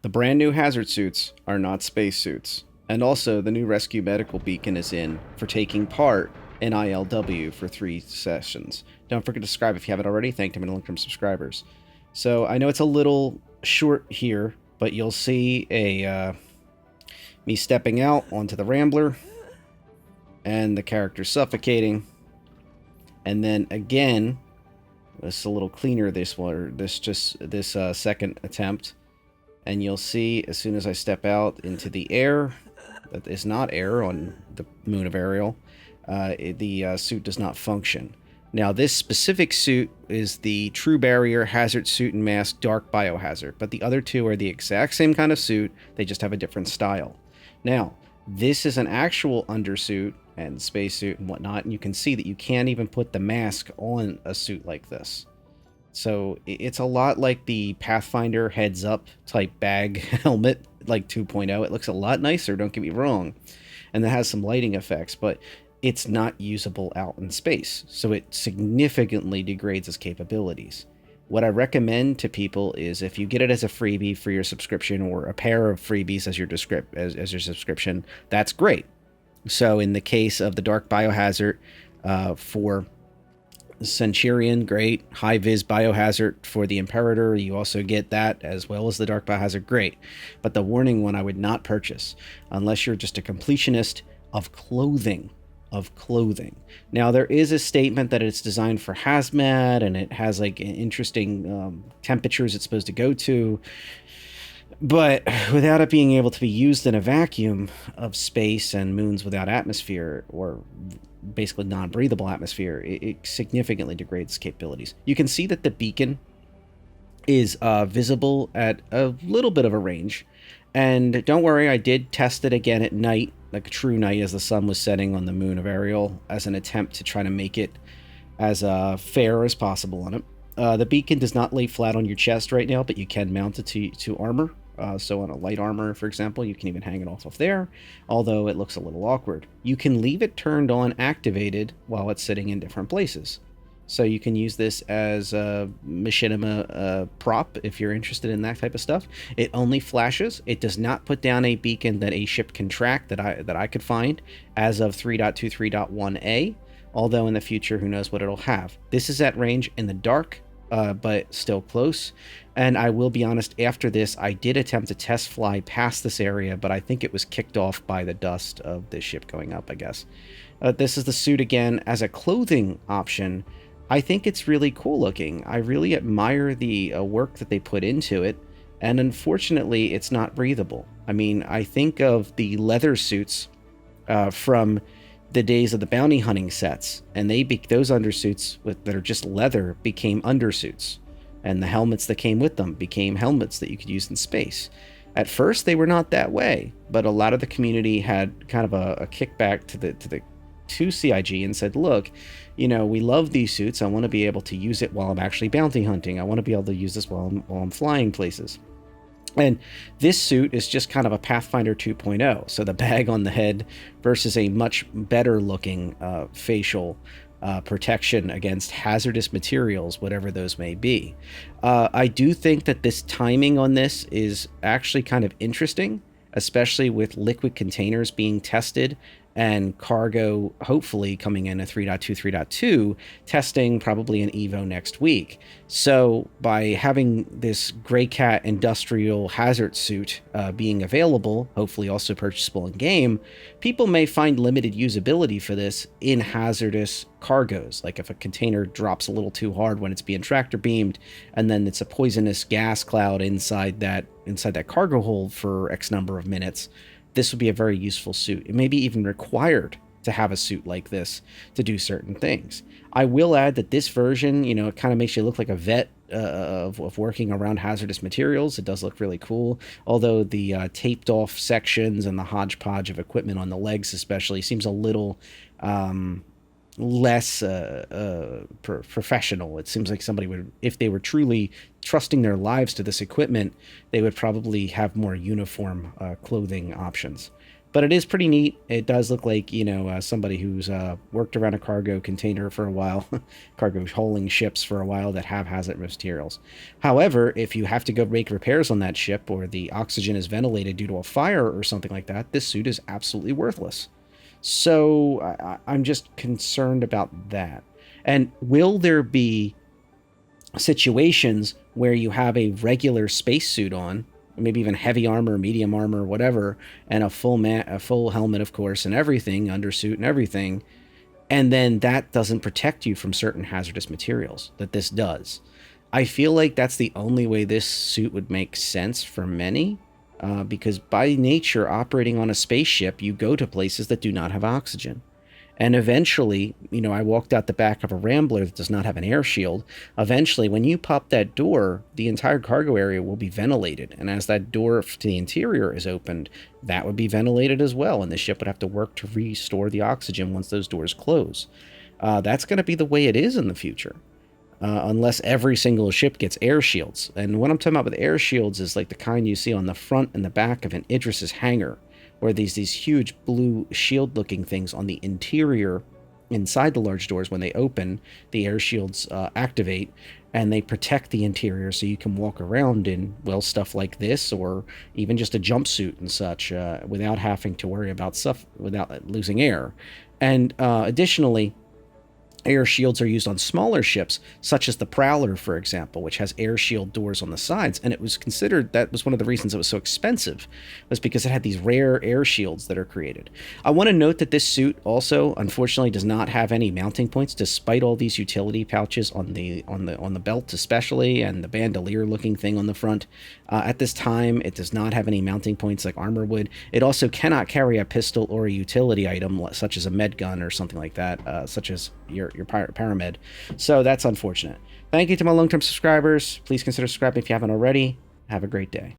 The brand new hazard suits are not spacesuits. And also, the new rescue medical beacon is in for taking part in ILW for 3 sessions. Don't forget to subscribe if you haven't already. Thank them and link from subscribers. So I know it's a little short here, but you'll see me stepping out onto the Rambler and the character suffocating. And then again, it's a little cleaner this second attempt. And you'll see as soon as I step out into the air, that is not air on the moon of Ariel, the suit does not function. Now, this specific suit is the Trubarrier hazard suit and mask dark biohazard, but the other two are the exact same kind of suit, they just have a different style. Now, this is an actual undersuit and spacesuit and whatnot, and you can see that you can't even put the mask on a suit like this. So it's a lot like the Pathfinder heads-up type bag helmet, like 2.0. It looks a lot nicer, don't get me wrong, and it has some lighting effects, but it's not usable out in space, so it significantly degrades its capabilities. What I recommend to people is if you get it as a freebie for your subscription or a pair of freebies as your subscription, that's great. So in the case of the Dark Biohazard for Centurion, great. High Vis Biohazard for the Imperator, you also get that as well as the Dark Biohazard, great. But the warning one I would not purchase unless you're just a completionist of clothing. Now, there is a statement that it's designed for hazmat and it has like interesting temperatures it's supposed to go to, but without it being able to be used in a vacuum of space and moons without atmosphere, or basically non-breathable atmosphere, it significantly degrades capabilities. You can see that the beacon is visible at a little bit of a range, and don't worry, I did test it again at night, like a true night, as the sun was setting on the moon of Ariel, as an attempt to try to make it as fair as possible on it. The beacon does not lay flat on your chest right now, but you can mount it to armor. So on a light armor, for example, you can even hang it off of there, although it looks a little awkward. You can leave it turned on activated while it's sitting in different places. So you can use this as a machinima prop if you're interested in that type of stuff. It only flashes. It does not put down a beacon that a ship can track that I could find as of 3.23.1a, although in the future, who knows what it'll have. This is at range in the dark, but still close. And I will be honest, after this, I did attempt to test fly past this area, but I think it was kicked off by the dust of the ship going up, I guess. This is the suit again as a clothing option. I think it's really cool looking. I really admire the work that they put into it, and unfortunately, it's not breathable. I mean, I think of the leather suits from the days of the bounty hunting sets, and those undersuits that are just leather became undersuits, and the helmets that came with them became helmets that you could use in space. At first, they were not that way, but a lot of the community had kind of a kickback to CIG and said, look, you know, we love these suits. I want to be able to use it while I'm actually bounty hunting. I want to be able to use this while I'm flying places. And this suit is just kind of a Pathfinder 2.0. So the bag on the head versus a much better looking facial protection against hazardous materials, whatever those may be. I do think that this timing on this is actually kind of interesting, especially with liquid containers being tested and cargo hopefully coming in at 3.2, 3.2, testing probably an Evo next week. So by having this Grey Cat industrial hazard suit being available, hopefully also purchasable in game, people may find limited usability for this in hazardous cargoes. Like if a container drops a little too hard when it's being tractor beamed, and then it's a poisonous gas cloud inside that cargo hold for X number of minutes, this would be a very useful suit. It may be even required to have a suit like this to do certain things. I will add that this version, you know, it kind of makes you look like a vet of working around hazardous materials. It does look really cool, although the taped off sections and the hodgepodge of equipment on the legs especially seems a little less professional. It seems like somebody would, if they were truly trusting their lives to this equipment, they would probably have more uniform clothing options. But it is pretty neat. It does look like, somebody who's worked around a cargo container for a while, cargo hauling ships for a while that have hazmat materials. However, if you have to go make repairs on that ship, or the oxygen is ventilated due to a fire or something like that, this suit is absolutely worthless. So I'm just concerned about that. And will there be situations where you have a regular spacesuit on, maybe even heavy armor, medium armor, whatever, and a full helmet, of course, and everything, undersuit and everything, and then that doesn't protect you from certain hazardous materials that this does? I feel like that's the only way this suit would make sense for many, because by nature, operating on a spaceship, you go to places that do not have oxygen. And eventually, I walked out the back of a Rambler that does not have an air shield. Eventually, when you pop that door, the entire cargo area will be ventilated. And as that door to the interior is opened, that would be ventilated as well. And the ship would have to work to restore the oxygen once those doors close. That's going to be the way it is in the future. Unless every single ship gets air shields. And what I'm talking about with air shields is like the kind you see on the front and the back of an Idris's hangar, where these huge blue shield-looking things on the interior inside the large doors. When they open, the air shields activate, and they protect the interior so you can walk around in, well, stuff like this, or even just a jumpsuit and such, without having to worry about stuff, without losing air. And additionally, air shields are used on smaller ships, such as the Prowler, for example, which has air shield doors on the sides. And it was considered, that was one of the reasons it was so expensive, was because it had these rare air shields that are created. I want to note that this suit also, unfortunately, does not have any mounting points, despite all these utility pouches on the belt, especially, and the bandolier-looking thing on the front. At this time, it does not have any mounting points like armor would. It also cannot carry a pistol or a utility item, such as a med gun or something like that, such as your paramed. So that's unfortunate. Thank you to my long-term subscribers. Please consider subscribing if you haven't already. Have a great day.